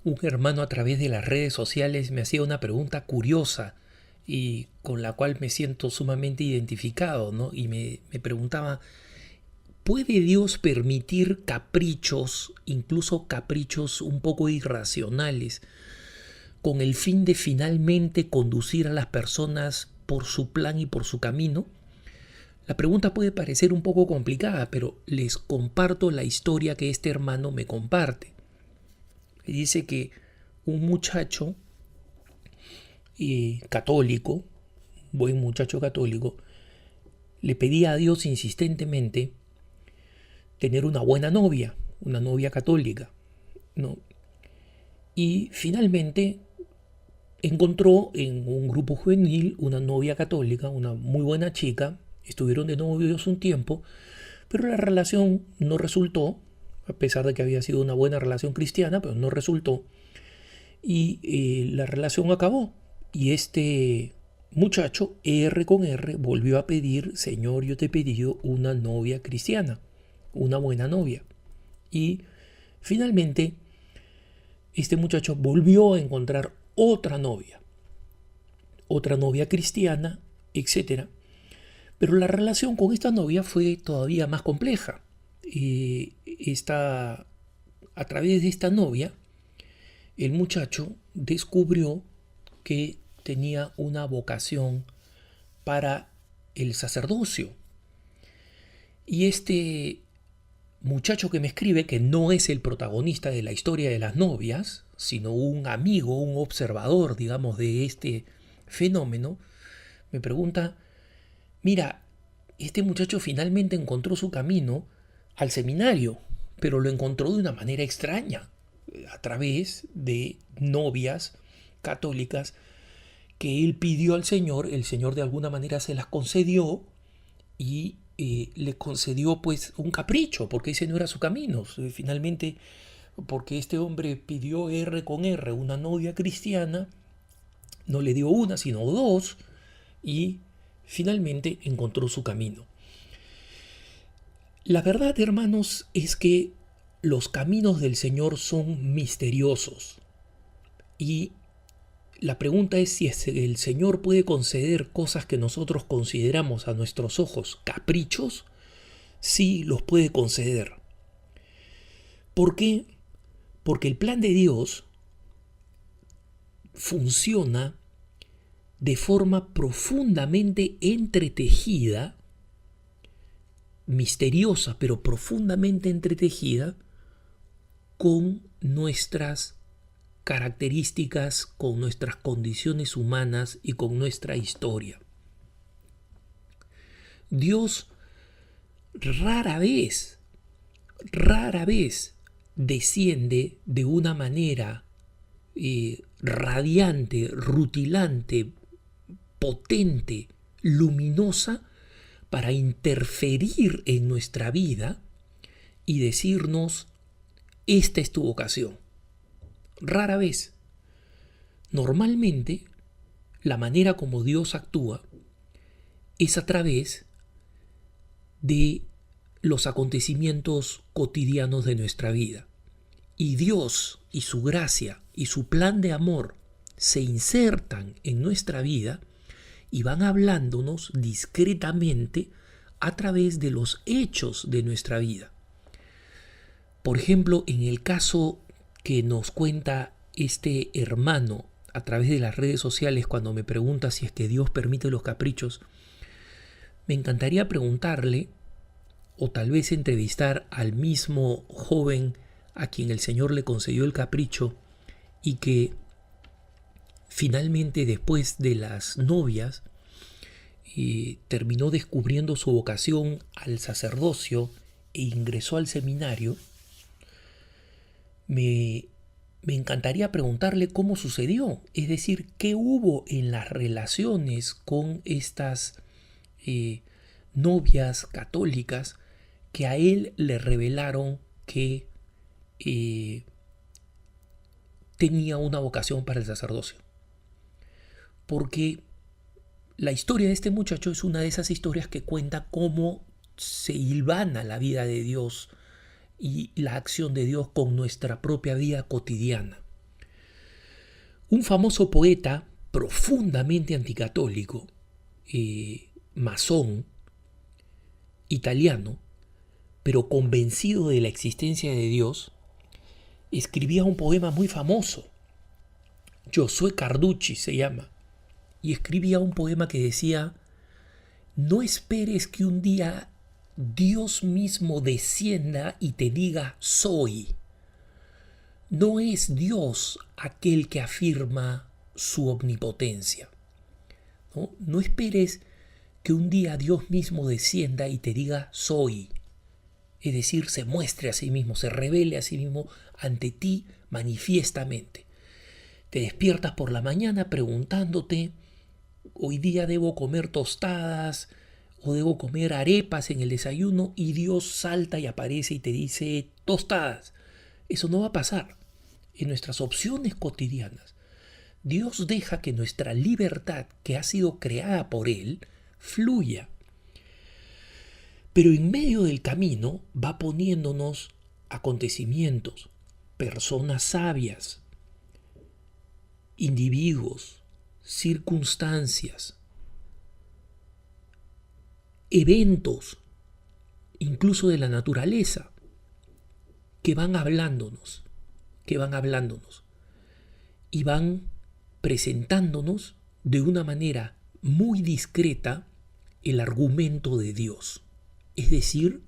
Un hermano a través de las redes sociales me hacía una pregunta curiosa y con la cual me siento sumamente identificado, ¿no? Y me preguntaba, ¿puede Dios permitir caprichos, incluso caprichos un poco irracionales, con el fin de finalmente conducir a las personas por su plan y por su camino? La pregunta puede parecer un poco complicada, pero les comparto la historia que este hermano me comparte. Me dice que un muchacho católico, buen muchacho católico, le pedía a Dios insistentemente tener una novia católica, ¿no? Y finalmente encontró en un grupo juvenil una novia católica, una muy buena chica. Estuvieron de novios un tiempo, pero la relación no resultó, a pesar de que había sido una buena relación cristiana, pero no resultó. Y la relación acabó. Y este muchacho, R con R, volvió a pedir: Señor, yo te he pedido una novia cristiana, una buena novia. Y finalmente este muchacho volvió a encontrar otra novia cristiana, etcétera. Pero la relación con esta novia fue todavía más compleja. A través de esta novia, el muchacho descubrió que tenía una vocación para el sacerdocio. Y este muchacho que me escribe, que no es el protagonista de la historia de las novias, sino un amigo, un observador, digamos, de este fenómeno, me pregunta: mira, este muchacho finalmente encontró su camino al seminario, pero lo encontró de una manera extraña, a través de novias católicas que él pidió al Señor. El Señor de alguna manera se las concedió y le concedió pues un capricho, porque ese no era su camino. Finalmente, porque este hombre pidió R con R, una novia cristiana, no le dio una, sino dos, y finalmente encontró su camino. La verdad, hermanos, es que los caminos del Señor son misteriosos. Y la pregunta es si el Señor puede conceder cosas que nosotros consideramos a nuestros ojos caprichos. Sí, los puede conceder. ¿Por qué? Porque el plan de Dios funciona de forma profundamente entretejida, misteriosa, pero profundamente entretejida con nuestras características, con nuestras condiciones humanas y con nuestra historia. Dios rara vez desciende de una manera radiante, rutilante, potente, luminosa, para interferir en nuestra vida y decirnos: esta es tu vocación. Rara vez. Normalmente, la manera como Dios actúa es a través de los acontecimientos cotidianos de nuestra vida. Y Dios y su gracia y su plan de amor se insertan en nuestra vida y van hablándonos discretamente a través de los hechos de nuestra vida. Por ejemplo, en el caso que nos cuenta este hermano a través de las redes sociales, cuando me pregunta si es que Dios permite los caprichos, me encantaría preguntarle, o tal vez entrevistar al mismo joven a quien el Señor le concedió el capricho y que finalmente, después de las novias, terminó descubriendo su vocación al sacerdocio e ingresó al seminario. Me encantaría preguntarle cómo sucedió, es decir, qué hubo en las relaciones con estas novias católicas que a él le revelaron que tenía una vocación para el sacerdocio. Porque la historia de este muchacho es una de esas historias que cuenta cómo se hilvana la vida de Dios y la acción de Dios con nuestra propia vida cotidiana. Un famoso poeta profundamente anticatólico, masón, italiano, pero convencido de la existencia de Dios, escribía un poema muy famoso. Giosuè Carducci se llama. Y escribía un poema que decía: no esperes que un día Dios mismo descienda y te diga soy. No es Dios aquel que afirma su omnipotencia. No esperes que un día Dios mismo descienda y te diga soy. Es decir, se muestre a sí mismo, se revele a sí mismo ante ti manifiestamente. Te despiertas por la mañana preguntándote: hoy día debo comer tostadas o debo comer arepas en el desayuno, y Dios salta y aparece y te dice tostadas. Eso no va a pasar. En nuestras opciones cotidianas, Dios deja que nuestra libertad, que ha sido creada por Él, fluya. Pero en medio del camino va poniéndonos acontecimientos, personas sabias, individuos, circunstancias, eventos, incluso de la naturaleza, que van hablándonos y van presentándonos de una manera muy discreta el argumento de Dios. Es decir,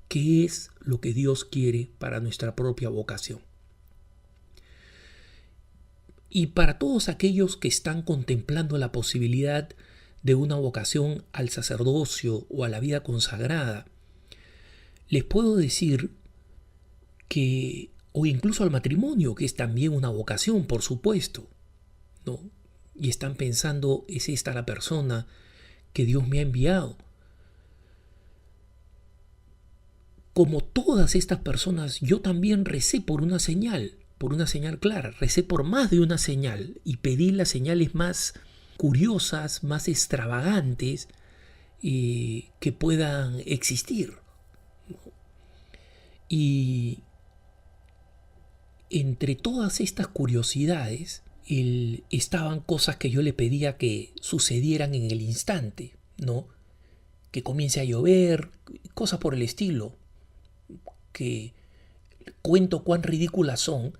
qué es lo que Dios quiere para nuestra propia vocación. Y para todos aquellos que están contemplando la posibilidad de una vocación al sacerdocio o a la vida consagrada, les puedo decir que, o incluso al matrimonio, que es también una vocación, por supuesto, ¿no? Y están pensando: ¿es esta la persona que Dios me ha enviado? Como todas estas personas, yo también recé por una señal clara, recé por más de una señal y pedí las señales más curiosas, más extravagantes que puedan existir. Y entre todas estas curiosidades estaban cosas que yo le pedía que sucedieran en el instante, ¿no? Que comience a llover, cosas por el estilo, que cuento cuán ridículas son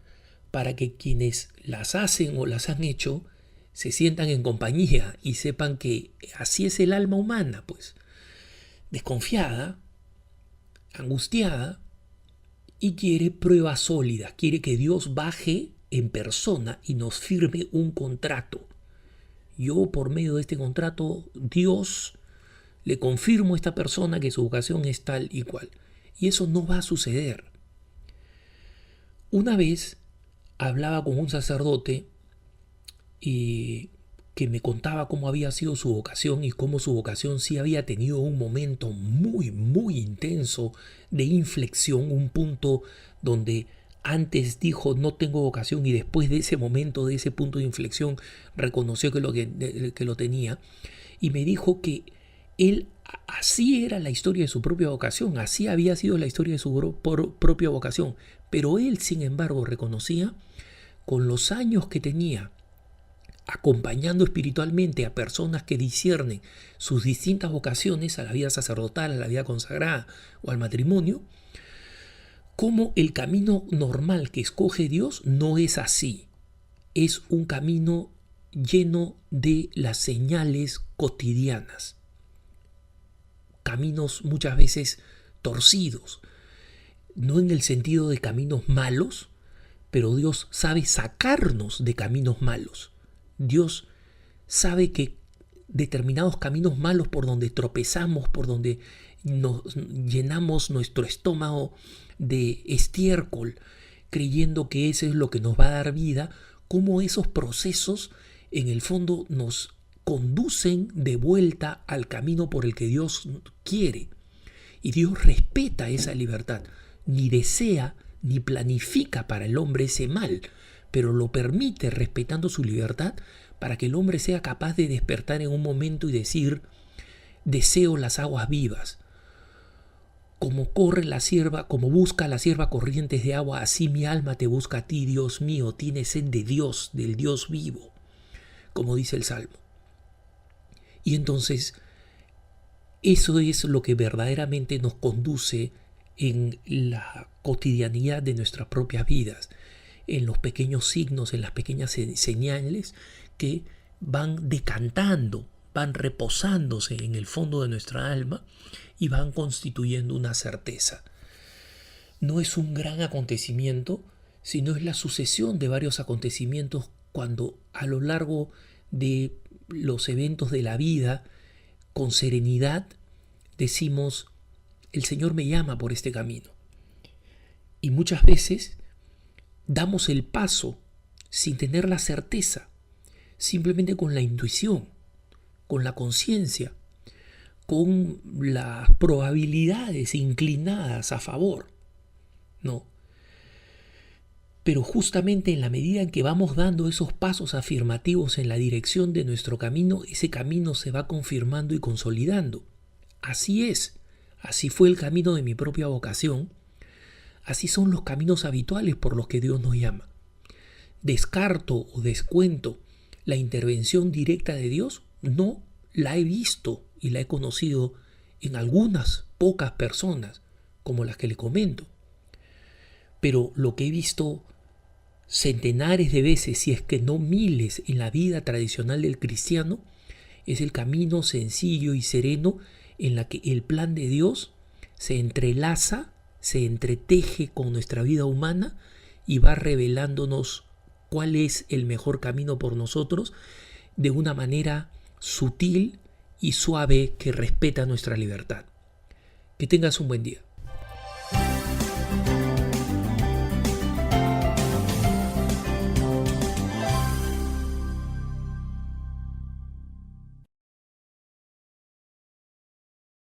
para que quienes las hacen o las han hecho se sientan en compañía y sepan que así es el alma humana, pues, desconfiada, angustiada, y quiere pruebas sólidas, quiere que Dios baje en persona y nos firme un contrato. Yo, por medio de este contrato, Dios le confirmo a esta persona que su vocación es tal y cual. Y eso no va a suceder. Una vez hablaba con un sacerdote que me contaba cómo había sido su vocación y cómo su vocación sí había tenido un momento muy, muy intenso de inflexión, un punto donde antes dijo no tengo vocación y después de ese momento, de ese punto de inflexión, reconoció que lo tenía, y me dijo que él, así era la historia de su propia vocación, así había sido la historia de su propia vocación, pero él, sin embargo, reconocía, con los años que tenía acompañando espiritualmente a personas que disciernen sus distintas vocaciones, a la vida sacerdotal, a la vida consagrada o al matrimonio, como el camino normal que escoge Dios no es así. Es un camino lleno de las señales cotidianas. Caminos muchas veces torcidos, no en el sentido de caminos malos, pero Dios sabe sacarnos de caminos malos. Dios sabe que determinados caminos malos por donde tropezamos, por donde nos llenamos nuestro estómago de estiércol, creyendo que eso es lo que nos va a dar vida, cómo esos procesos en el fondo nos conducen de vuelta al camino por el que Dios quiere. Y Dios respeta esa libertad, ni desea ni planifica para el hombre ese mal, pero lo permite respetando su libertad para que el hombre sea capaz de despertar en un momento y decir: deseo las aguas vivas. Como corre la sierva, como busca la sierva corrientes de agua, así mi alma te busca a ti, Dios mío. Tiene sed de Dios, del Dios vivo, como dice el Salmo. Y entonces, eso es lo que verdaderamente nos conduce en la cotidianidad de nuestras propias vidas, en los pequeños signos, en las pequeñas señales que van decantando, van reposándose en el fondo de nuestra alma y van constituyendo una certeza. No es un gran acontecimiento, sino es la sucesión de varios acontecimientos cuando a lo largo de los eventos de la vida, con serenidad, decimos, el Señor me llama por este camino. Y muchas veces damos el paso sin tener la certeza, simplemente con la intuición, con la conciencia, con las probabilidades inclinadas a favor, ¿no? Pero justamente en la medida en que vamos dando esos pasos afirmativos en la dirección de nuestro camino, ese camino se va confirmando y consolidando. Así es, así fue el camino de mi propia vocación, así son los caminos habituales por los que Dios nos llama. ¿Descarto o descuento la intervención directa de Dios? No, la he visto y la he conocido en algunas pocas personas, como las que le comento. Pero lo que he visto centenares de veces, si es que no miles, en la vida tradicional del cristiano, es el camino sencillo y sereno en la que el plan de Dios se entrelaza, se entreteje con nuestra vida humana y va revelándonos cuál es el mejor camino por nosotros de una manera sutil y suave que respeta nuestra libertad. Que tengas un buen día.